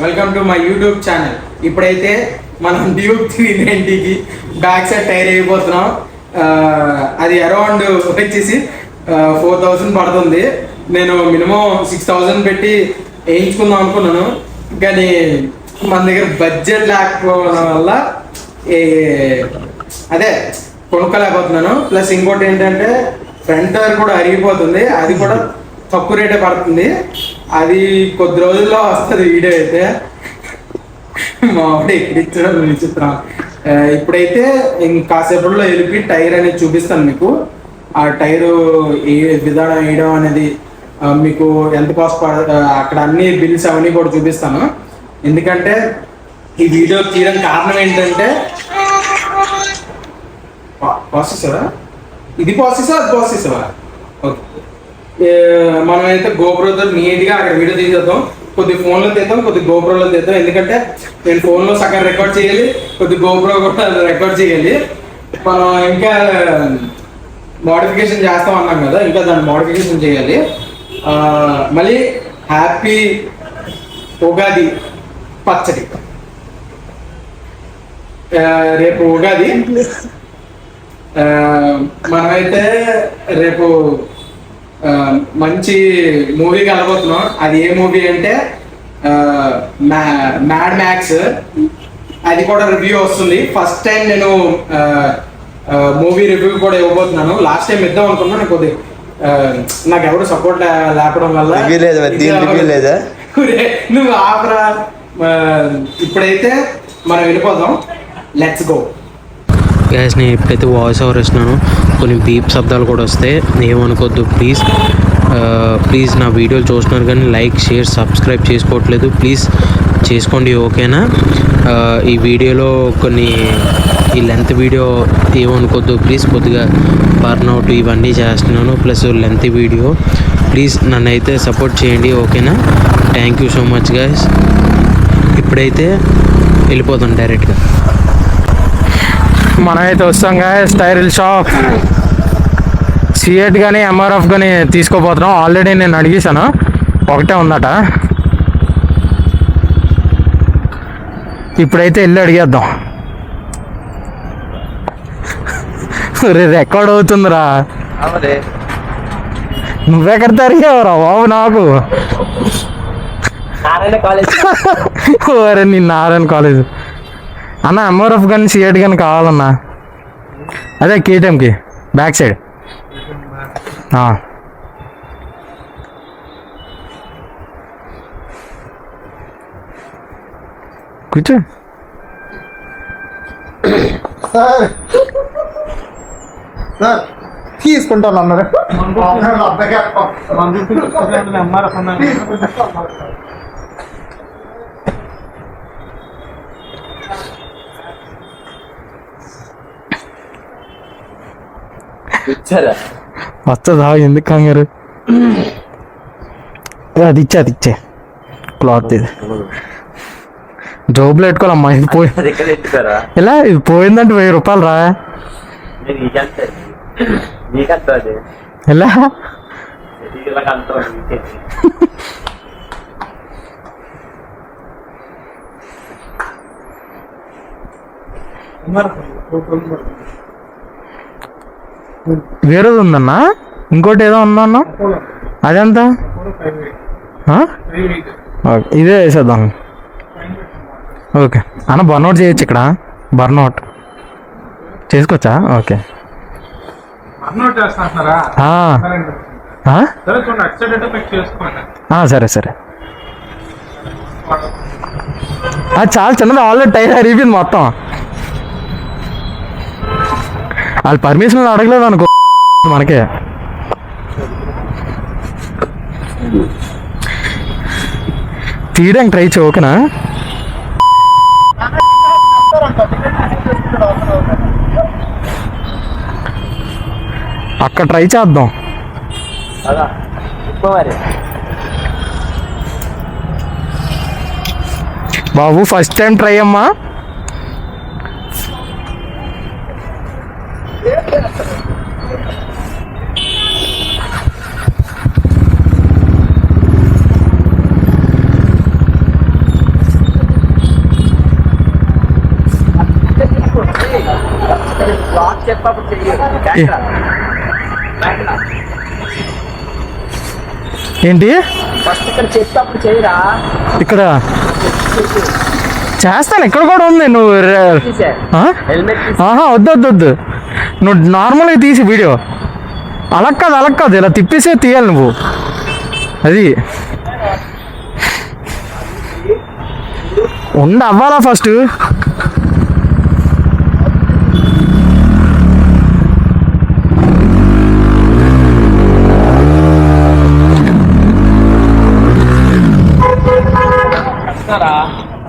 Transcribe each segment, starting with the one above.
Welcome to my YouTube channel. ఇప్పుడైతే మనం Duke 390కి back side tyre అయిపోతున్నాం. అది అరౌండ్ వచ్చేసి 4000 పడుతుంది. నేను మినిమం 6000 పెట్టి వేయించుకుందాం అనుకున్నాను, కానీ మన దగ్గర బడ్జెట్ లేకపోవడం వల్ల అదే కొనుక్కోలేకపోతున్నాను. ప్లస్ ఇంకోటి ఏంటంటే ఫ్రంట్ టైర్ కూడా అరిగిపోతుంది, అది కూడా తక్కువ రేటే పడుతుంది. అది కొద్ది రోజుల్లో వస్తుంది వీడియో అయితే. మా వాడు ఎక్కడిచ్చడం విచిత్రం. ఇప్పుడైతే కాసేపట్లో వెళ్ళి టైర్ అనేది చూపిస్తాను మీకు. ఆ టైరు ఏ విధానం వేయడం అనేది మీకు ఎంత కాస్ట్ అక్కడ అన్ని బిల్స్ అవన్నీ కూడా చూపిస్తాను. ఎందుకంటే ఈ వీడియో తీయడం కారణం ఏంటంటే ప్రాసెసరా, ఇది ప్రాసెసా అది ప్రాసెసరా. ఓకే, మనమైతే గోప్రోతో నీట్గా అక్కడ వీడియో తీసేద్దాం. కొద్ది ఫోన్లో తీద్దాం, కొద్ది గోప్రోలో తీద్దాం. ఎందుకంటే నేను ఫోన్లో సగం రికార్డ్ చేయాలి, కొద్ది గోప్రో కూడా రికార్డ్ చేయాలి. మనం ఇంకా మోడిఫికేషన్ చేస్తాం అన్నాం కదా, ఇంకా దాన్ని మోడిఫికేషన్ చేయాలి. మళ్ళీ హ్యాపీ ఉగాది పచ్చడి. రేపు ఉగాది. మనమైతే రేపు మంచి మూవీకి వెళ్ళబోతున్నాం. అది ఏ మూవీ అంటే మ్యాడ్ మ్యాక్స్. అది కూడా రివ్యూ వస్తుంది. ఫస్ట్ టైం నేను మూవీ రివ్యూ కూడా ఇవ్వబోతున్నాను. లాస్ట్ టైం ఇద్దాం అనుకున్నాను, కొద్ది నాకు ఎవరు సపోర్ట్ లేకపోవడం వల్ల నువ్వు ఆపరా. ఇప్పుడైతే మనం వెళ్ళిపోదాం, లెట్స్ గో. గ్యాస్ నేను ఎప్పుడైతే వాయిస్ ఓవర్ ఇస్తున్నానో కొన్ని బీప్ శబ్దాలు కూడా వస్తాయి, ఏమనుకోవద్దు ప్లీజ్. ప్లీజ్ నా వీడియోలు చూస్తున్నారు కానీ లైక్ షేర్ సబ్స్క్రైబ్ చేసుకోవట్లేదు, ప్లీజ్ చేసుకోండి, ఓకేనా. ఈ వీడియోలో ఈ లెంత్ వీడియో ఏమనుకోవద్దు ప్లీజ్. కొద్దిగా బర్న్అవుట్ ఇవన్నీ చేస్తున్నాను, ప్లస్ లెంత్ వీడియో. ప్లీజ్ నన్ను అయితే సపోర్ట్ చేయండి, ఓకేనా. Thank you so much guys. ఇప్పుడైతే వెళ్ళిపోతాం డైరెక్ట్గా. మనమైతే వస్తాం గాయస్ టైర్ల షాప్. సిఎట్ కానీ ఎంఆర్ఎఫ్ కానీ తీసుకోపోతున్నాం. ఆల్రెడీ నేను అడిగేసాను, ఒకటే ఉందట. ఇప్పుడైతే వెళ్ళి అడిగేద్దాం. రికార్డ్ అవుతుందిరా. నువ్వెక్కడ తరిగేవరా బాబు నాకు. నీ నారాయణ కాలేజ్ అన్న. ఎంఆర్ఎఫ్ కానీ సిఎట్ కానీ కావాలన్నా. అదే కేటీఎంకి బ్యాక్ సైడ్. కూర్చో సార్. సార్ తీసుకుంటాను అన్నారు. వస్తుందా, ఎందుకు కంగారు. అది ఇచ్చే క్లాత్ ఇది జోబులో పెట్టుకోవాలమ్మా. ఇది ఇలా ఇది పోయిందంటే 1000 రూపాయలు రా. ఎలా వేరేది ఉందన్నా, ఇంకోటి ఏదో ఉందన్నా. అదెంత? ఇదే వేసేద్దాం. ఓకే అన్న, బర్న్అవుట్ చేయొచ్చు ఇక్కడ. బర్న్అవుట్ చేసుకోవచ్చా? ఓకే సరే సరే. చాలా చిన్నది, ఆల్రెడీ టైర్ అరిగిపోయింది మొత్తం. వాళ్ళు పర్మిషన్ అడగలేదు అనుకో మనకే. తీయడానికి ట్రై చేయి, ఓకేనా. అక్కడ ట్రై చేద్దాం. బాబు ఫస్ట్ టైం ట్రై అమ్మా. ఏంటి ఫస్ట్ ఇక్కడ చెప్పప్పుడు చేయరా ఇక్కడ చేస్తాను, ఇక్కడ కూడా ఉంది. నువ్వు ఆ? ఆహా, వద్దు వద్దు వద్దు, నువ్వు నార్మల్గా తీసి వీడియో. అలా కాదు ఇలా తిప్పేసే తీయాలి నువ్వు. అది అవ్వాలా ఫస్ట్.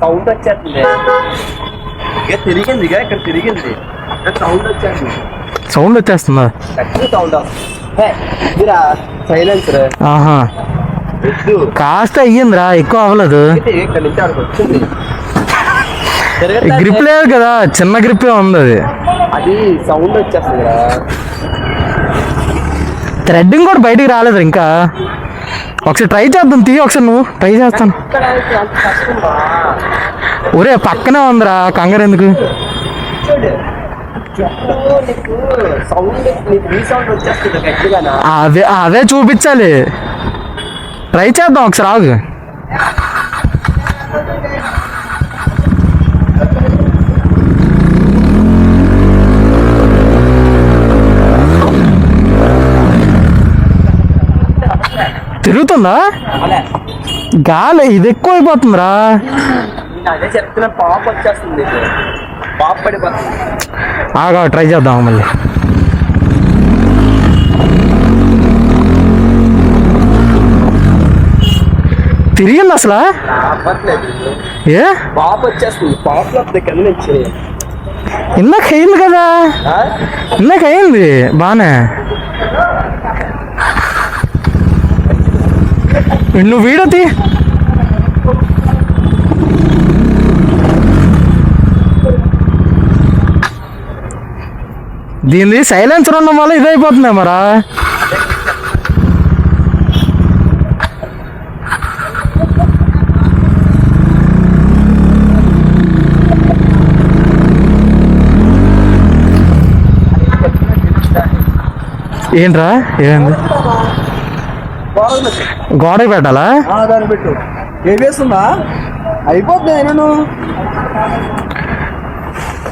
సౌండ్ వచ్చేస్తుంది. తిరిగిందిగా ఇక్కడ తిరిగింది, సౌండ్ వచ్చేస్తుంది. సౌండ్ వచ్చేస్తుందా? Sound silencer. ఆహా, కాస్త అయ్యిందిరా, ఎక్కువ అవ్వలేదు. ఇక్కడ నుంచి అక్కడికి వచ్చింది. గ్రిప్ లేదు కదా, చిన్న గ్రిప్పే ఉంది. అది సౌండ్ వచ్చేస్తుంది కదా. థ్రెడ్డింగ్ కూడా బయటికి రాలేదు ఇంకా. ఒకసారి ట్రై చేద్దాం, ఒకసారి నువ్వు ట్రై చేస్తాను. ఒరే పక్కనే ఉందిరా, కంగారు ఎందుకు? అవే చూపించాలి. ట్రై చేద్దాం ఒకసారి, ఆగు. తిరుగుతుందా గాలి? ఇది ఎక్కువ అయిపోతుందిరా. అదే చెప్తున్నా, పాప్ వచ్చేస్తుంది, పాప్ పడిపోతుంది. ఆగా ట్రై చేద్దాం మళ్ళీ. తిరిగింది అసలు? ఏ పాప్ వచ్చేస్తుంది, పాప్ లో కింద నుంచి. ఇందాక అయింది కదా, ఇందాక అయింది బానే. నువ్వు వీడియో తీ. దీనిది సైలెన్సర్ ఉండడం వల్ల ఇదైపోతుంది మరా. ఏంట్రా ఏమైంది? గోడకి పెట్టాలా? దాన్ని పెట్టు. ఏవేస్తుందా అయిపోద్ది. నేను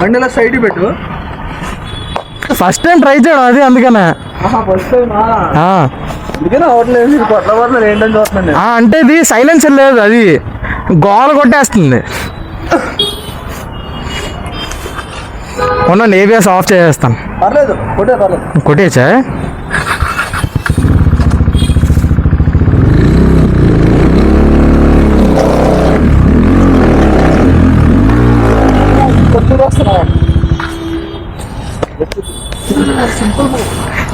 బండిలో సైడ్ పెట్టు. ఫస్ట్ టైం ట్రై చేయడం అది, అందుకనే. ఫస్ట్ టైం అందుకనే అవట్లేదు. కొత్త వాళ్ళు ఏంటని చూస్తున్నాను. అంటే ఇది సైలెన్సర్ లేదు, అది గోడ కొట్టేస్తుంది. ఉన్న ఏబిఎస్ ఆఫ్ చేసేస్తాను. పర్లేదు, పర్లేదు. కొట్టేచ్చా?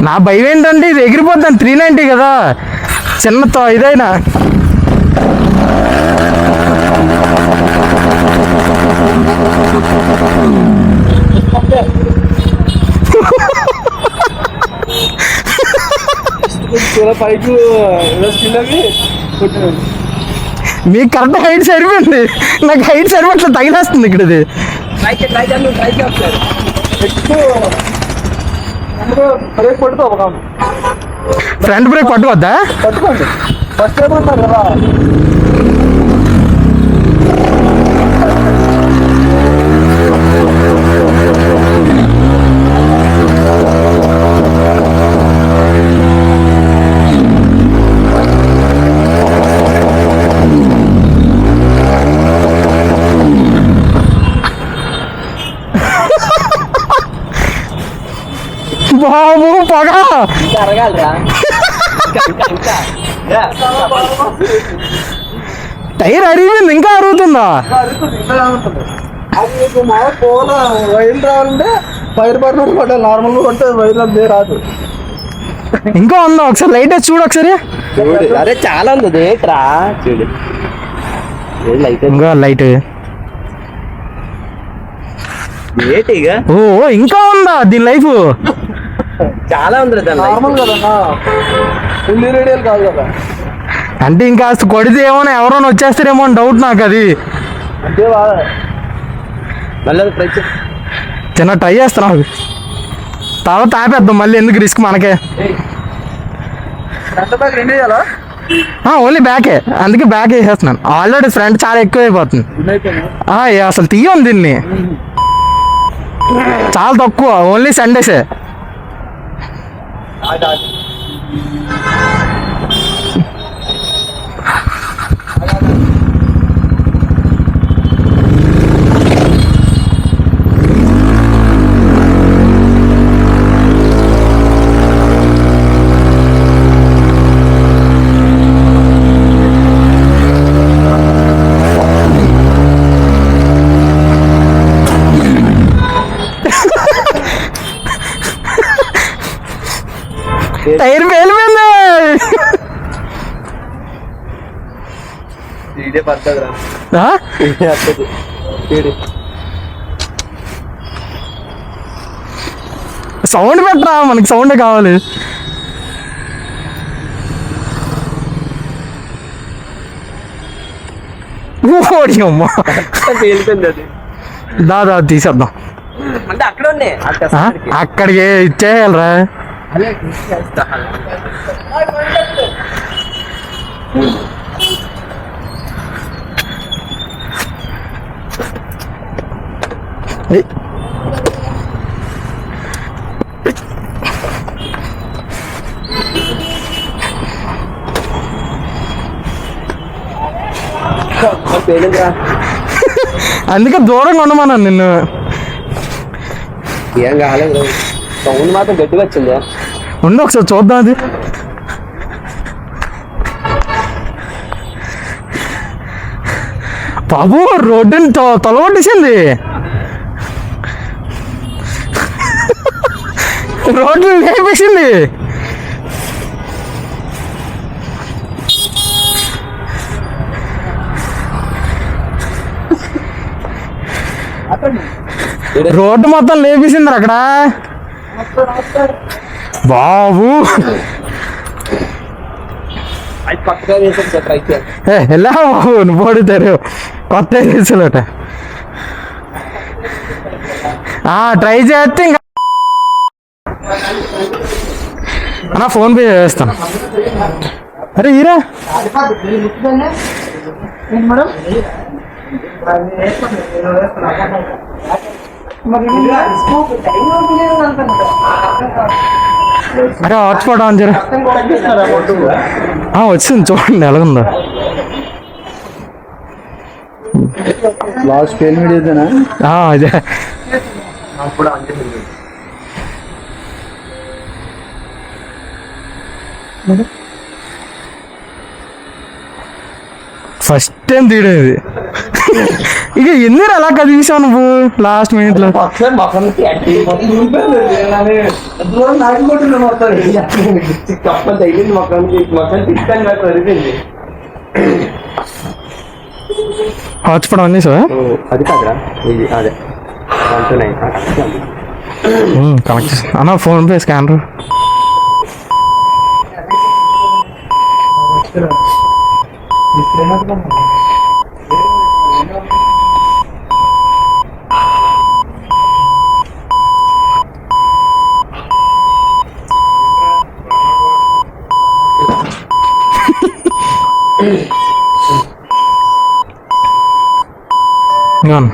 నా భయం ఏంటంటే ఇది ఎగిరిపోద్దాను. 390 కదా, చిన్నతో ఇదైనా. మీకు కరెక్ట్ హైట్ సరిపోయింది, నాకు హైట్ సరిపోట్ల తగిలేస్తుంది ఇక్కడ. ఇది ఫ్రంట్ బ్రేక్ పట్టుకోవద్దా? పట్టుకోండి, ఫస్ట్ ఏమన్నారు కదా. బాబు పొగ జరగాలిరా. టైర్ అరిగింది, ఇంకా అరుగుతుందా? అది పోల వైర్ రావాలంటే ఫైర్ బర్నర్ కొట్టాలి. నార్మల్గా కొట్టే వైర్ అదే రాదు. ఇంకా ఉందా? ఒకసారి లైట్ వేసి చూడు ఒకసారి. అరే చాలా ఉంది ఏంట్రా, చూడు ఇంకా లైట్. ఓ ఇంకా ఉందా దీని లైఫ్? చాలా ఉంది. నార్మల్ కదన్నా, ఫుల్లీ రేడియల్ కాదు కదా. అంటే ఇంకా కొడితే ఏమో ఎవరైనా వచ్చేస్తారేమో అని డౌట్ నాకు. అది అంటే మళ్ళీ చిన్న ట్రై చేస్తా. తర్వాత ఆపేద్దాం మళ్ళీ, ఎందుకు రిస్క్ మనకే. ఫ్రంట్ బ్యాక్ రెండు చేయాలా? ఓన్లీ బ్యాకే, అందుకే బ్యాక్ వేసేస్తున్నాను. ఆల్రెడీ ఫ్రంట్ చాలా ఎక్కువ అయిపోతుంది. అసలు తీయం దీన్ని, చాలా తక్కువ, ఓన్లీ సండేసే. టైర్ పేలిపోయింది. ఇదే పడుతుంది ఆ? సౌండ్ పెట్టరా, మనకి సౌండ్ కావాలి. ఓడి అమ్మా, పేలిపోయింది అది. దాదా తీసేద్దాం. అంటే అక్కడ ఉన్నాయి అక్కడికి ఇచ్చేయాలరా. అందుకే దూరంగా ఉండమన్నాను నిన్ను. ఏం కాలేదు, సౌండ్ మాత్రం గట్టిగా వచ్చిందా. ఉండు ఒకసారి చూద్దాం. అది బాబు రోడ్డుని తొలగొట్టేసింది, రోడ్డు లేపేసింది. రోడ్డు మొత్తం లేపేసింది అక్కడ బాబు. ఎలా బాబు నువ్వు పడుతారు కొత్త వేసులట. ట్రై చేస్తే ఇంకా అన్నా ఫోన్ పే చేస్తాను. అరే ఈరా అరే హాట్స్పాట్ ఆన్ చేయరా. వచ్చింది చూడండి ఎలాగుందో. లాస్ట్ పేల్ మీడియాదేనా? అదే ఫస్ట్ టైం తీయడం ఇది. ఇక ఎన్ని అలా కదిసావు నువ్వు లాస్ట్ మినిట్ లో. హాట్స్పాట్ ఆన్ చేసావా? అది కాదురా, ఇది అదే కనెక్ట్ చేసి అన్న ఫోన్ పే స్కానర్. Ngon.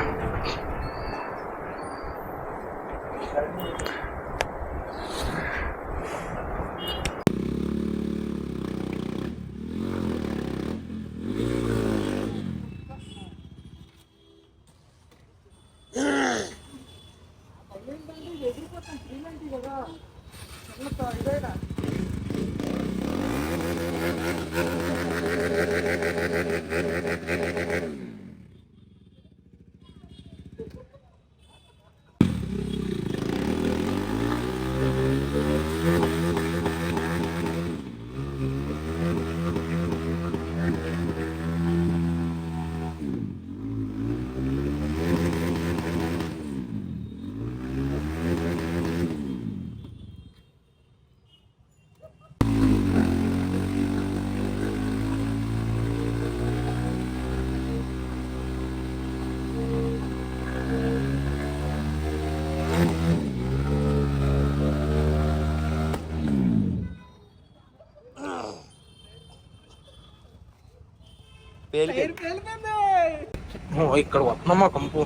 ఇక్కడ వస్తున్నామా కంపు.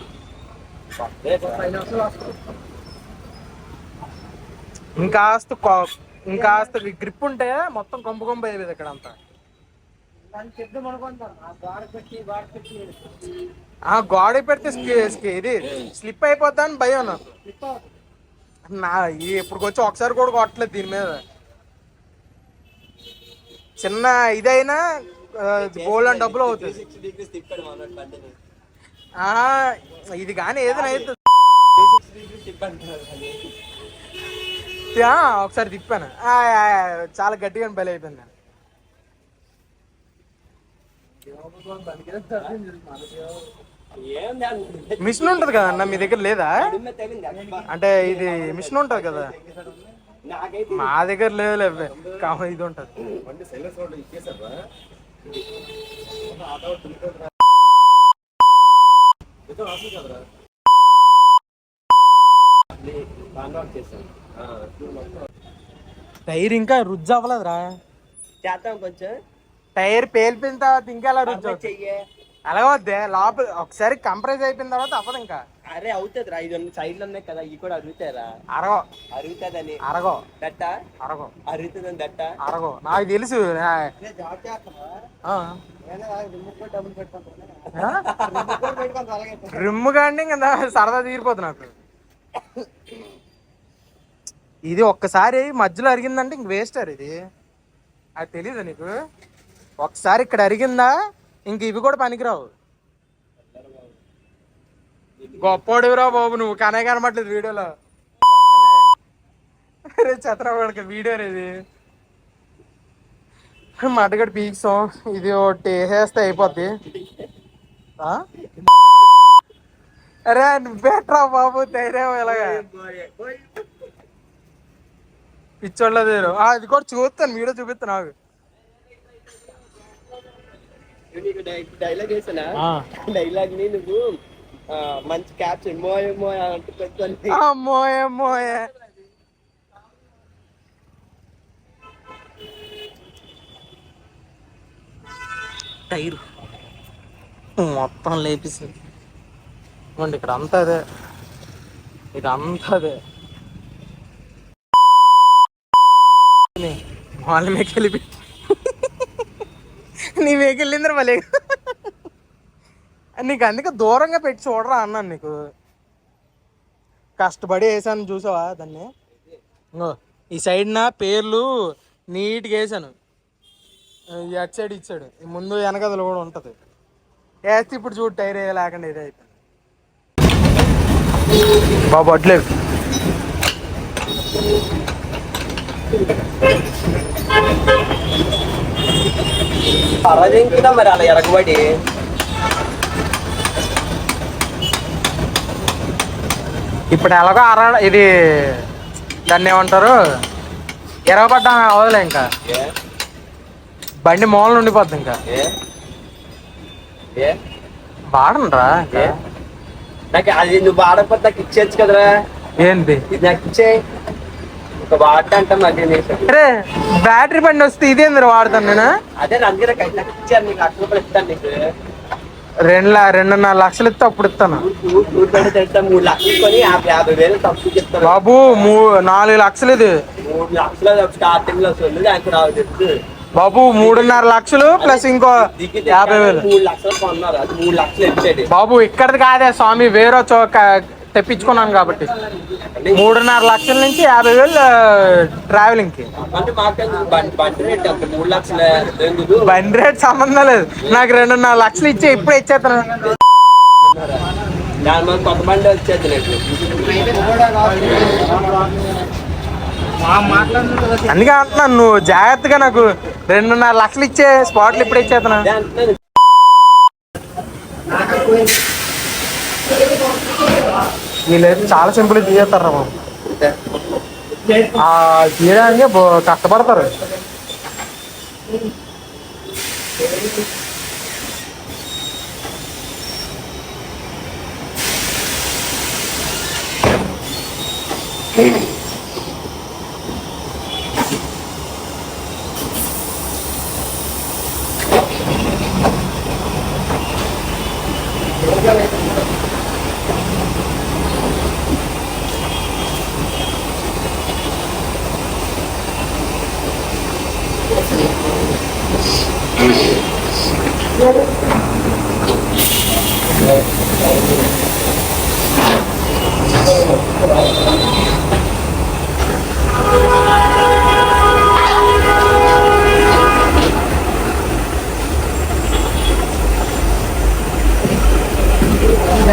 ఇంకాస్త గ్రిప్ ఉంటే మొత్తం కంపు కంపు అయ్యేది ఇక్కడ అంతా. గోడ పెడితే ఇది స్లిప్ అయిపోద్దా అని భయం నాకు. ఇప్పుడుకొచ్చి ఒకసారి కూడా కొట్టలేదు దీని మీద. చిన్న ఇదైనా గోల్డ్ అని డబ్బులు అవుతుంది. ఇది కానీ ఏదైనా అవుతుంది. ఒకసారి తిప్పాను, చాలా గట్టిగా బలి అయిపోయింది. మిషన్ ఉంటది కదా అన్న మీ దగ్గర లేదా? అంటే ఇది మిషన్ ఉంటది కదా, మా దగ్గర లేదు. ఇది ఉంటది. టైర్ ఇంకా రుజ్జు అవ్వలేదురా. చేద్దాం కొంచెం. టైర్ పేలిపోయిన తర్వాత ఇంకా ఎలా రుజ్జు అలాగే వద్దే. లోపల ఒకసారి కంప్రెస్ అయిపోయిన తర్వాత అవ్వదు ఇంకా. అరే అవుతుంది రా, ఇది సైడ్ లో ఉన్నాయి కదా, ఇవి కూడా అరుగుతారా? అరగో అరుగుతుందని. అరగో దట్ట అరగో అరుగుతుందని దట్ట అరగో నాకు తెలుసు. రిమ్ము కానీ ఇంకా సరదా తీరిపోతుంది నాకు. ఇది ఒక్కసారి మధ్యలో అరిగిందంటే ఇంక వేస్ట్ ఇది. అది తెలీదు నీకు? ఒకసారి ఇక్కడ అరిగిందా ఇంక ఇవి కూడా పనికిరావు. గొప్పోడివిరా బాబు నువ్వు, కనే కనబట్లేదు వీడియోలో. రే చెత్తరావాడికి వీడియో ఇది మటగడి పీక్సాం. ఇది ఒకటి వేసేస్తే అయిపోద్ది. అరే నువ్వేట్రా బాబు ధైర్యం ఎలాగా పిచ్చోళ్ళదేరు. అది కూడా చూస్తాను, వీడియో చూపిస్తాను నాకు. డైలాగ్ వేసానా? డైలాగ్ ని నువ్వు మంచి క్యాప్షన్ మోయ మోయ అంటూ పెట్టుకొని మోయ మోయ టైరు మొత్తం లేపిస్తుంది. ఇక్కడ అంతా అదే, ఇది అంతా అదే. వాళ్ళ మేకెళ్ళి నీ మేకెళ్ళిందిరా మళ్ళీ. నీకు అందుకే దూరంగా పెట్టి చూడరా అన్నాను నీకు. కష్టపడి వేసాను చూసావా దాన్ని. ఈ సైడ్ నా పేర్లు నీట్గా వేసాను. అటు సైడ్ ఇచ్చాడు, ముందు వెనకదలు కూడా ఉంటుంది. వేస్తే ఇప్పుడు చూడు టైర్ లేకుండా ఇదే అయిపోయింది బాబు. అట్లేదు పర్వాలేదు మరి అలా ఎరగబడి. ఇప్పుడు ఎలాగో ఇది దాన్ని ఏమంటారు, ఎరగబడ్డా అవదులే. ఇంకా బండి మూలన ఉండిపోద్ది. ఇంకా వాడనరా నాకు అది నువ్వు వాడకపోతే నాకు ఇచ్చేయచ్చు కదరా. ఏంటి నాకు ఇచ్చే ఒక వాడ అంటే అరే బ్యాటరీ బండి వస్తే ఇదేంద్ర వాడతాను నేను. అదే అందుకే నాకు ఇచ్చారు, నీకు లక్ష రూపాయలు ఇస్తాను. నీకు 2.5 లక్షలు ఇస్తే అప్పుడు ఇస్తాను. 3 లక్షలు కొని 50,000 తప్పు చెప్తాను బాబు. 4 లక్షలు ఇది. 3 లక్షలు స్టార్టింగ్ లో దానికి రావు చెప్తు బాబు. 3.5 లక్షలు ప్లస్ ఇంకో 50,000. 3 లక్షలు కొన్నారు, అది 3 లక్షలు ఇచ్చాడు బాబు. ఇక్కడిది కాదే స్వామి, వేరే తెప్పించుకున్నాను కాబట్టి 3.5 లక్షల నుంచి 50,000 ట్రావెలింగ్ కి. అంటే బండి రేట్ 3 లక్షలు. బండి రేట్ సంబంధం లేదు నాకు. 2.5 లక్షలు ఇచ్చి ఇప్పుడే ఇచ్చేస్తాను. దాని మీద కొత్త బండి వచ్చేది లేదు. అందుకే అంటున్నాను, నువ్వు జాగ్రత్తగా నాకు 2.5 లక్షలు ఇచ్చే స్పాట్లు ఇప్పుడే ఇచ్చేస్తున్నా. వీళ్ళైతే చాలా సింపుల్ తీసేస్తారా బాబు. తీయడానికి కష్టపడతారు. ఓ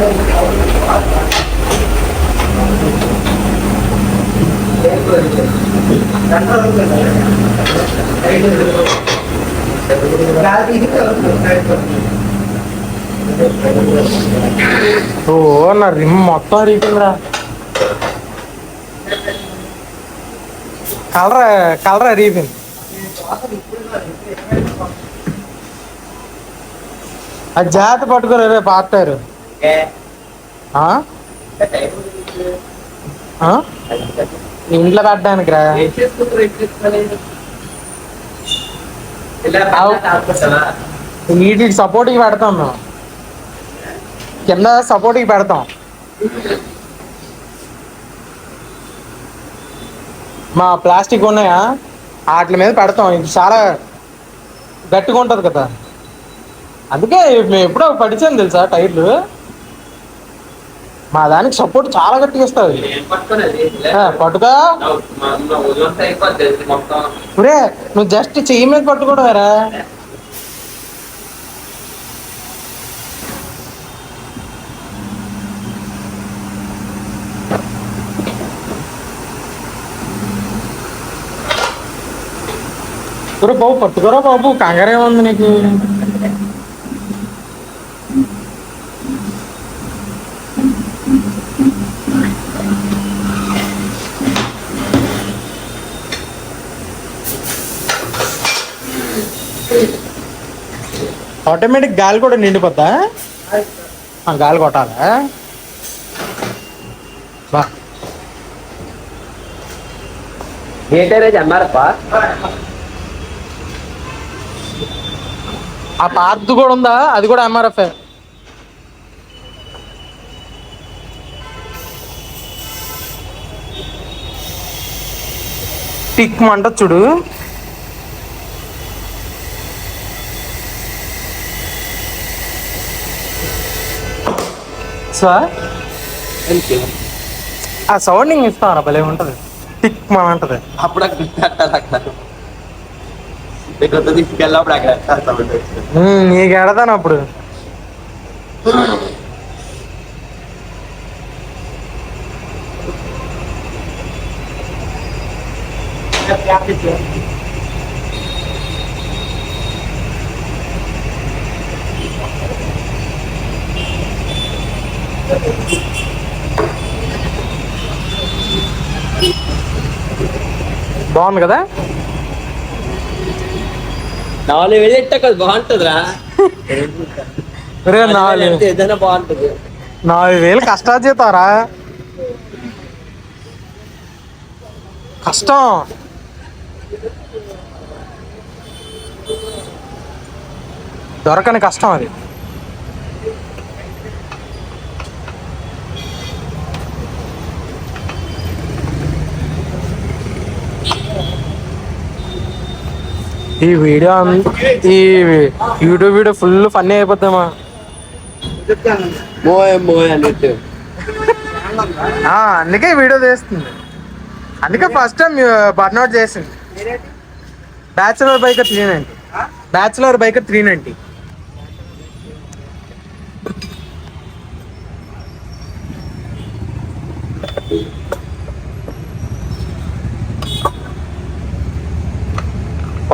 నా రిమ్ మొత్తం అరిగిపోయిందిరా. కలర్ అరిగిపోయింది. అది జాగ్రత్త పట్టుకోరు రే పాతారు. ఇంట్లో పెట్టడానికి రా. వీటికి సపోర్ట్కి పెడతాం మేము, కింద సపోర్ట్కి పెడతాం. మా ప్లాస్టిక్ ఉన్నాయా వాటి మీద పెడతాం. ఇది చాలా గట్టిగా ఉంటుంది కదా, అందుకే మేము ఎప్పుడో పడిచాను తెలుసా టైర్లు. మా దానికి సపోర్ట్ చాలా గట్టిగా ఇస్తుంది. పట్టుగా ఒరే నువ్వు జస్ట్ చెయ్యి మీద పట్టుకోవడమేరా. ఒరే బాబు పట్టుకోరా బాబు, కంగారే ఉంది నీకు. ఆటోమేటిక్ గాలి కూడా నిండిపోద్దా? గాలి కొట్టాలా? బా ఆ పాతది కూడా ఉందా? అది కూడా ఎంఆర్ఎఫ్. టిక్ మంట చూడు. సార్ ఆ సౌండింగ్ ఇస్తాను భలే ఉంటుంది. టిక్ మన అంటది. అప్పుడు తీసుకెళ్ళినప్పుడు అక్కడ నీకు ఎడతాను అప్పుడు. బాగుంది కదా? 4,000 ఇట్టా కదా బాగుంటుందిరా. ఏదైనా బాగుంటుంది. 4,000 కష్టాజీతారా, కష్టం. దొరకని కష్టం అది. ఈ వీడియో ఈ యూట్యూబ్ వీడియో ఫుల్ ఫన్నీ అయిపోద్దామా? అన్నట్టు అందుకే వీడియో చేస్తుంది. అందుకే ఫస్ట్ టైం బర్న్అవుట్ చేసింది. Bachelor biker 390. Bachelor biker 390.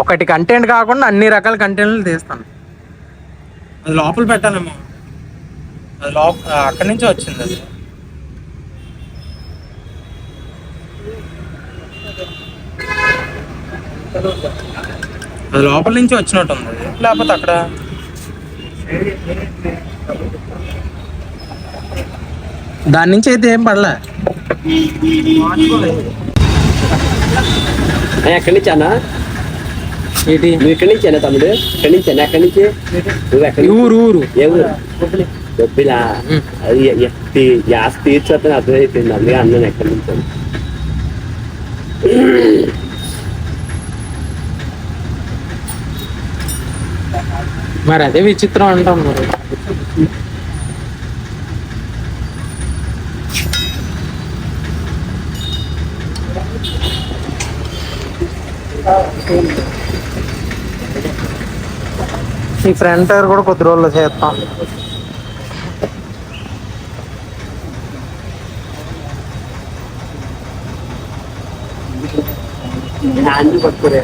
ఒకటి కంటెంట్ కాకుండా అన్ని రకాల కంటెంట్లు తీస్తాను. అది లోపల పెట్టాలేమో, అది అక్కడి నుంచి వచ్చింది. అది లోపల నుంచి వచ్చినట్టు ఉంది, లేకపోతే అక్కడ. దాని నుంచి అయితే ఏం పడలే. ఎక్కడి నుంచి అన్నా? ఏంటి నువ్వు ఇక్కడి నుంచేనా తమ్ముడు? ఇక్కడి నుంచేనా? ఎక్కడి నుంచి నువ్వు? ఎక్కడి ఊరు ఏ ఊరు? డొబ్బిలా. అది యాస్ తీర్చొద్దని అర్థమైపోయింది, అందుకే అన్నాను ఎక్కడి నుంచి. మరి అదే విచిత్రం అంటాం మరి. ఈ ఫ్రంట్ టైర్ కూడా కొద్ది రోజుల్లో చేస్తాం. హ్యాండ్ పట్టుకునే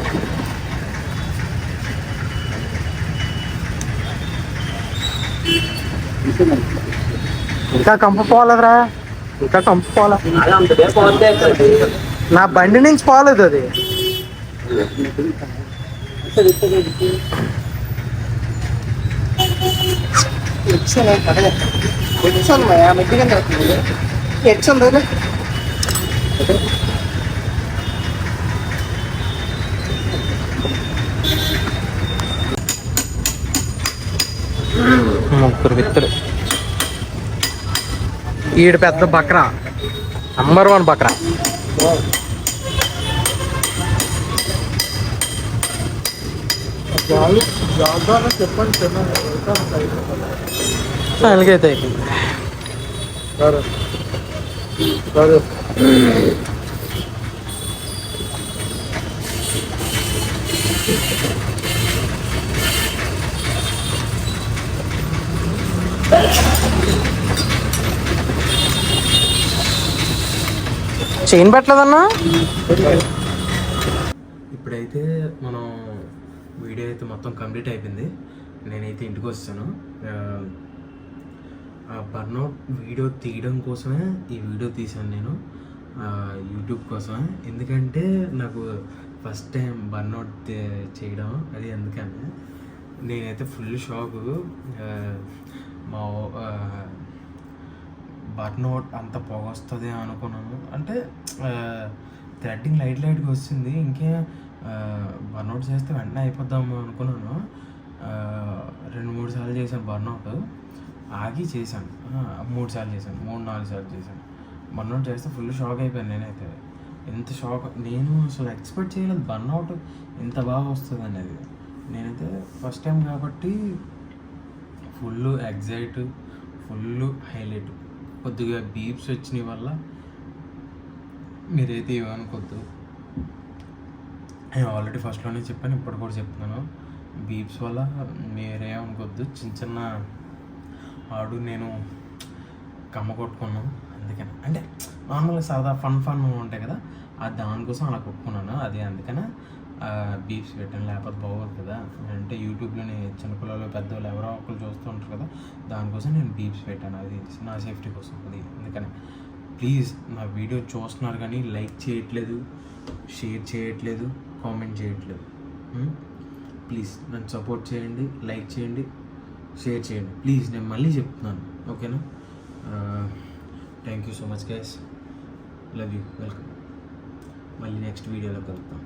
ఇంకా కంపు పోలేదురా, ఇంకా కంపు పోలే. అదే అంతదే పోతే నా బండి నుంచి పోలేదు అది. ముగ్గురు విత్తరు. ఈడు పెద్ద బక్రా, నంబర్ 1 బక్రా. ఫైనల్గైతే చైన్ పెట్టలేదన్నా. ఇప్పుడైతే మనం వీడియో అయితే మొత్తం కంప్లీట్ అయిపోయింది. నేనైతే ఇంటికి వస్తాను. బర్నౌట్ వీడియో తీయడం కోసమే ఈ వీడియో తీశాను నేను, యూట్యూబ్ కోసమే. ఎందుకంటే నాకు ఫస్ట్ టైం బర్నౌట్ చేయడం, అది ఎందుకని నేనైతే ఫుల్ షాకు. మా బర్నౌట్ అంత పొగ వస్తుంది అనుకున్నాను. అంటే థ్రెడ్డింగ్ లైట్గా వచ్చింది, ఇంకే బర్నౌట్ చేస్తే వెంటనే అయిపోద్దాము అనుకున్నాను. 2-3 సార్లు చేశాను బర్నౌట్, ఆగి చేశాను. 3 సార్లు చేశాను, 3-4 సార్లు చేశాను. బర్నౌట్ చేస్తే ఫుల్ షాక్ అయిపోయాను నేనైతే. ఎంత షాక్, నేను అసలు ఎక్స్పెక్ట్ చేయలేదు బర్నౌట్ ఇంత బాగా వస్తుంది అనేది. నేనైతే ఫస్ట్ టైం కాబట్టి ఫుల్ ఎగ్జైట్, ఫుల్ హైలైట్. కొద్దిగా బీప్స్ వచ్చిన వల్ల మీరైతే ఏమనుకోద్దు. నేను ఆల్రెడీ ఫస్ట్లోనే చెప్పాను, ఇప్పుడు కూడా చెప్తున్నాను. బీప్స్ వల్ల మీరేమనుకోద్దు. చిన్న ఆడు నేను కమ్మ కొట్టుకున్నాను, అందుకని. అంటే నార్మల్గా సరదా ఫన్ ఉంటాయి కదా, అది దానికోసం అలా కొట్టుకున్నాను. అది అందుకనే బీప్స్ పెట్టాను, లేకపోతే బాగోదు కదా. అంటే యూట్యూబ్లోనే చిన్నపిల్లలు పెద్దవాళ్ళు ఎవరో ఒకరు చూస్తూ ఉంటారు కదా, దానికోసం నేను బీప్స్ పెట్టాను. అది నా సేఫ్టీ కోసం, అది అందుకని. ప్లీజ్ నా వీడియో చూస్తున్నారు కానీ లైక్ చేయట్లేదు, షేర్ చేయట్లేదు, కామెంట్ చేయట్లేదు. ప్లీజ్ నన్ను సపోర్ట్ చేయండి, లైక్ చేయండి, షేర్ చేయండి ప్లీజ్. నేను మళ్ళీ చెప్తున్నాను, ఓకేనా? Thank you so much guys, love you, welcome. మళ్ళీ నెక్స్ట్ వీడియోలో కలుద్దాం.